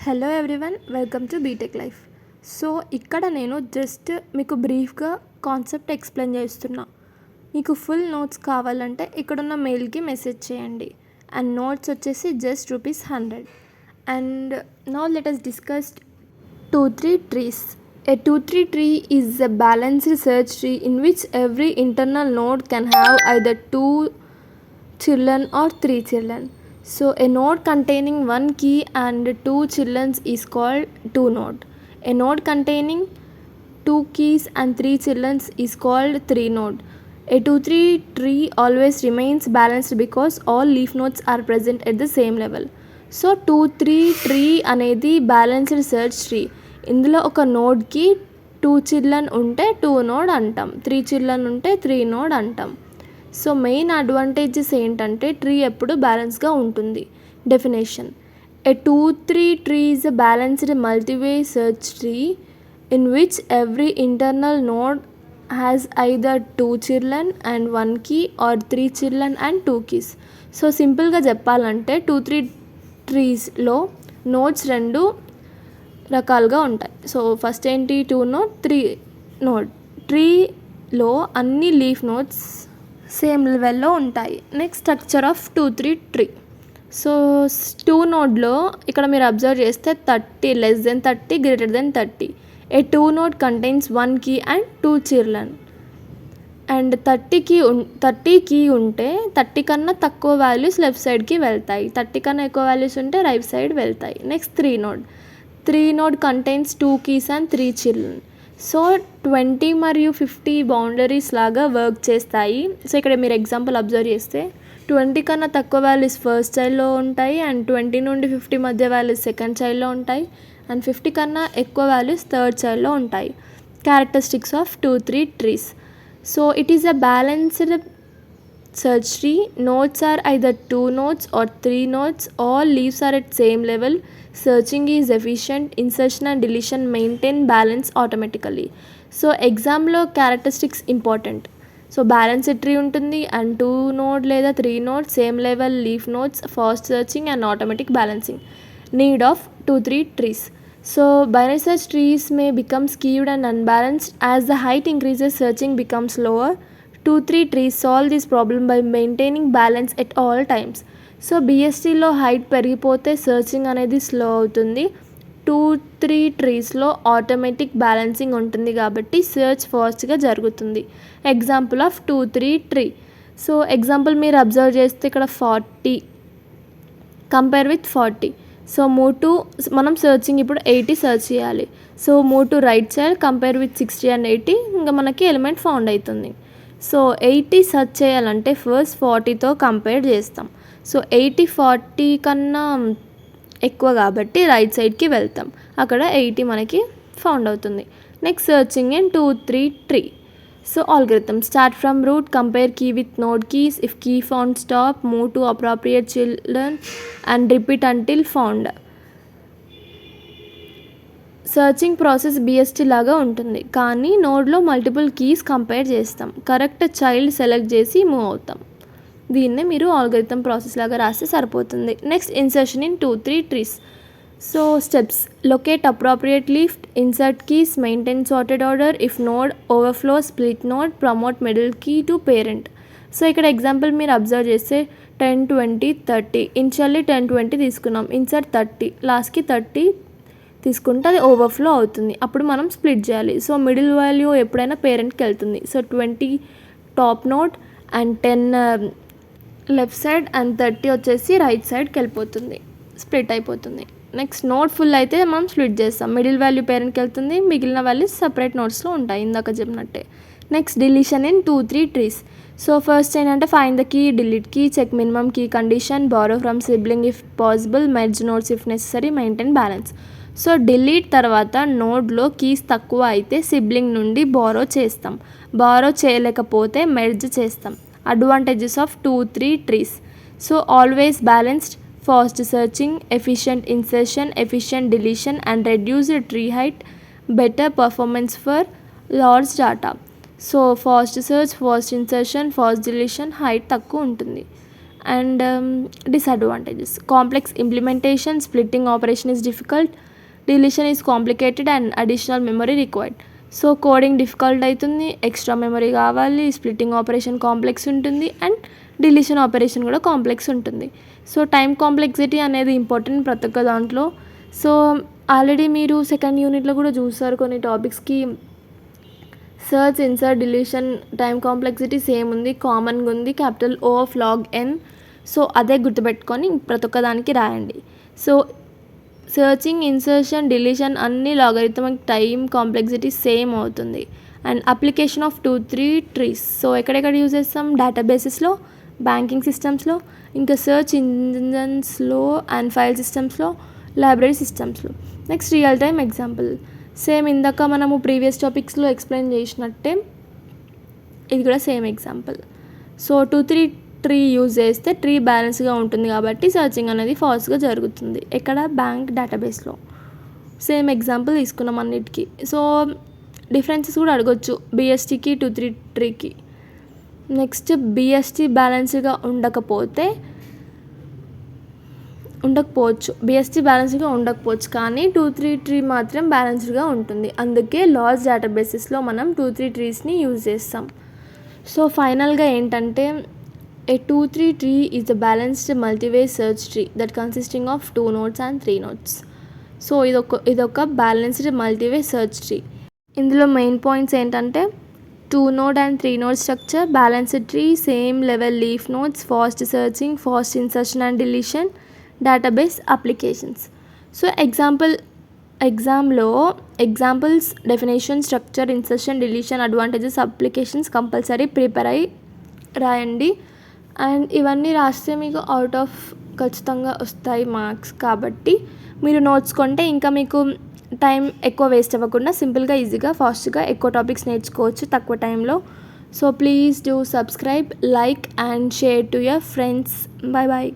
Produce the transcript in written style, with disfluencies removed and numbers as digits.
Hello everyone, welcome to BTech life. So ఇక్కడ నేను just మీకు బ్రీఫ్గా కాన్సెప్ట్ ఎక్స్ప్లెయిన్ చేస్తున్నా. మీకు ఫుల్ నోట్స్ కావాలంటే ఇక్కడున్న మెయిల్కి మెసేజ్ చేయండి. అండ్ నోట్స్ వచ్చేసి just ₹100. And now let us discuss 2-3 trees. A 2-3 tree is a balanced search tree in which every internal node can have either 2 children or 3 children. So a node containing 1 key and 2 children is called 2 node. A node containing 2 keys and 3 children is called 3 node. A 2-3 tree always remains balanced because all leaf nodes are present at the same level. So 2-3 tree అనేది balanced search tree. ఇందులో ఒక నోడ్కి 2 children ఉంటే 2 node అంటాం, 3 children ఉంటే 3 node అంటాం. So main advantages ఏంటంటే tree ఎప్పుడు బ్యాలెన్స్గా ఉంటుంది. Definition: a 2-3 tree is a balanced multiway search tree in which every internal node has either 2 children and 1 key or 3 children and 2 keys. So సింపుల్గా చెప్పాలంటే 2-3 ట్రీస్లో nodes 2 రకాలుగా ఉంటాయి. సో ఫస్ట్ ఏంటి, 2 node 3 node. ట్రీలో అన్ని లీఫ్ నోడ్స్ సేమ్ లెవెల్లో ఉంటాయి. Next structure of 2-3 tree. So 2 నోడ్లో ఇక్కడ మీరు అబ్జర్వ్ చేస్తే 30, less than 30, greater than 30. A 2 node contains 1 key and 2 children. And 30 key ఉంటే 30 కన్నా తక్కువ వాల్యూస్ లెఫ్ట్ సైడ్కి వెళ్తాయి, 30 కన్నా ఎక్కువ వాల్యూస్ ఉంటే రైట్ సైడ్ వెళ్తాయి. Next 3 node contains 2 keys and 3 children. So 20 మరియు 50 బౌండరీస్ లాగా వర్క్ చేస్తాయి. సో ఇక్కడ మీరు ఎగ్జాంపుల్ అబ్జర్వ్ చేస్తే 20 కన్నా తక్కువ వాల్యూస్ ఫస్ట్ చైల్డ్లో ఉంటాయి అండ్ 20 నుండి 50 మధ్య వాల్యూస్ సెకండ్ చైల్డ్లో ఉంటాయి అండ్ 50 కన్నా ఎక్కువ వాల్యూస్ థర్డ్ చైల్డ్లో ఉంటాయి. Characteristics of 2-3 trees. So it is a balanced search tree. Nodes are either 2 nodes or 3 nodes. All leaves are at same level. Searching is efficient. Insertion and deletion maintain balance automatically. So exam లో characteristics important. So balanced tree ఉంటుంది and 2 node లేదా 3 node same level leaf nodes, fast searching and automatic balancing. Need of 2-3 trees. So binary search trees may become skewed and unbalanced as the height increases, searching becomes lower. 2-3 trees solve this problem by maintaining balance at all times. So BSTలో height పెరిగిపోతే searching అనేది slow అవుతుంది. 2-3 ట్రీస్లో automatic balancing ఉంటుంది కాబట్టి search ఫాస్ట్గా జరుగుతుంది. Example of 2-3 tree. So example మీరు observe చేస్తే ఇక్కడ 40 compare with 40. So move to మనం సర్చింగ్ ఇప్పుడు 80 సర్చ్ చేయాలి. So move to right side compare with 60 and 80 ఇంకా మనకి ఎలిమెంట్ ఫౌండ్ అవుతుంది. సో 80 సర్చ్ చేయాలంటే ఫస్ట్ 40తో కంపేర్ చేస్తాం. సో 80 40 కన్నా ఎక్కువ కాబట్టి రైట్ సైడ్కి వెళ్తాం, అక్కడ 80 మనకి ఫౌండ్ అవుతుంది. Next searching in 2-3 tree. So algorithm: start from root, compare key with node keys. If key found, stop, move to appropriate children and repeat until found. Searching process BST లాగా ఉంటుంది కానీ నోడ్లో multiple keys compare చేస్తాం, correct child select చేసి move అవుతాం. దీన్నే మీరు algorithm process లాగా రాస్తే సరిపోతుంది. Next insertion in 2-3 trees. So steps: locate appropriate leaf, insert keys, maintain sorted order, if node overflow split node, promote middle key to parent. So ఇక్కడ example మీరు observe చేస్తే 10 20 30 ఇనిషియల్లీ 10 20 తీసుకున్నాం, ఇన్సర్ట్ 30, లాస్ట్కి 30 తీసుకుంటే అది ఓవర్ఫ్లో అవుతుంది, అప్పుడు మనం స్ప్లిట్ చేయాలి. సో మిడిల్ వాల్యూ ఎప్పుడైనా పేరెంట్కి వెళ్తుంది. So 20 top node and 10 left side and 30 వచ్చేసి రైట్ సైడ్కి వెళ్ళిపోతుంది, స్ప్లిట్ అయిపోతుంది. నెక్స్ట్ నోడ్ ఫుల్ అయితే మనం స్ప్లిట్ చేస్తాం, మిడిల్ వాల్యూ పేరెంట్కి వెళ్తుంది, మిగిలిన వాల్యూస్ సపరేట్ నోట్స్లో ఉంటాయి ఇందాక చెప్పినట్టే. Next deletion in 2-3 trees. So first ఏంటంటే find the key, delete key, check minimum key condition, borrow from sibling if possible, merge nodes if necessary, maintain balance. So delete తర్వాత నోడ్లో keys తక్కువ అయితే sibling నుండి borrow చేస్తాం, borrow చేయలేకపోతే merge చేస్తాం. Advantages of 2-3 trees. So always balanced, fast searching, efficient insertion, efficient deletion and reduced tree height, better performance for large data. So fast search, fast insertion, fast deletion, height తక్కువ ఉంటుంది. And disadvantages: complex implementation, splitting operation is difficult, deletion is complicated and additional memory required. So coding difficult అవుతుంది, extra memory కావాలి, splitting operation complex ఉంటుంది and deletion operation కూడా complex ఉంటుంది. So time complexity అనేది important ప్రతి ఒక్క దాంట్లో. So already మీరు సెకండ్ యూనిట్లో కూడా చూస్తారు కొన్ని టాపిక్స్కి search, insert, deletion time complexity same ఉంది, కామన్గా ఉంది, capital O of log n. So అదే గుర్తుపెట్టుకొని ప్రతి ఒక్క దానికి రాయండి. సో సెర్చింగ్, ఇన్సర్షన్, డిలీషన్ అన్ని లాగరిథమిక్ టైం కాంప్లెక్సిటీ సేమ్ అవుతుంది. And application of 2-3 trees. So ఎక్కడెక్కడ యూజ్ చేస్తాం? డేటాబేసెస్లో, బ్యాంకింగ్ సిస్టమ్స్లో, ఇంకా సెర్చ్ ఇంజన్స్లో అండ్ ఫైల్ సిస్టమ్స్లో, లైబ్రరీ సిస్టమ్స్లో. Next real time example. Same ఇందాక మనము ప్రీవియస్ టాపిక్స్లో ఎక్స్ప్లెయిన్ చేసినట్టే ఇది కూడా same example. So 2-3 tree use చేస్తే ట్రీ బ్యాలెన్స్గా ఉంటుంది కాబట్టి సర్చింగ్ అనేది ఫాస్ట్గా జరుగుతుంది. ఎక్కడ? బ్యాంక్ డేటాబేస్లో. సేమ్ ఎగ్జాంపుల్ తీసుకున్నాం అన్నిటికీ. సో డిఫరెన్సెస్ కూడా అడగొచ్చు BSTకి 2-3 ట్రీకి. నెక్స్ట్ BST బ్యాలెన్స్గా ఉండకపోవచ్చు, BST బ్యాలెన్స్గా ఉండకపోవచ్చు, కానీ 2-3 ట్రీ మాత్రం బ్యాలెన్స్డ్గా ఉంటుంది. అందుకే లార్జ్ డేటాబేసెస్లో మనం 2-3 ట్రీస్ని యూజ్ చేస్తాం. సో ఫైనల్గా ఏంటంటే a 2-3 tree is a balanced multi-way search tree that consisting of 2 nodes and 3 nodes. So ఇదొక బ్యాలెన్స్డ్ మల్టీవే సెర్చ్ ట్రీ. ఇందులో మెయిన్ పాయింట్స్ ఏంటంటే 2 node and 3 node structure, balanced tree, same level leaf nodes, fast searching, fast insertion and deletion, database applications. So ఎగ్జామ్లో examples, definition, structure, insertion, deletion, advantages, applications compulsory prepare అయ్యి రాయండి. And ఇవన్నీ రాస్తే మీకు out of ఖచ్చితంగా వస్తాయి marks. కాబట్టి మీరు నోట్స్ కొంటే ఇంకా మీకు టైం ఎక్కువ వేస్ట్ అవ్వకుండా సింపుల్గా, ఈజీగా, ఫాస్ట్గా ఎక్కువ టాపిక్స్ నేర్చుకోవచ్చు తక్కువ టైంలో. So please do subscribe, like and share to your friends. Bye bye.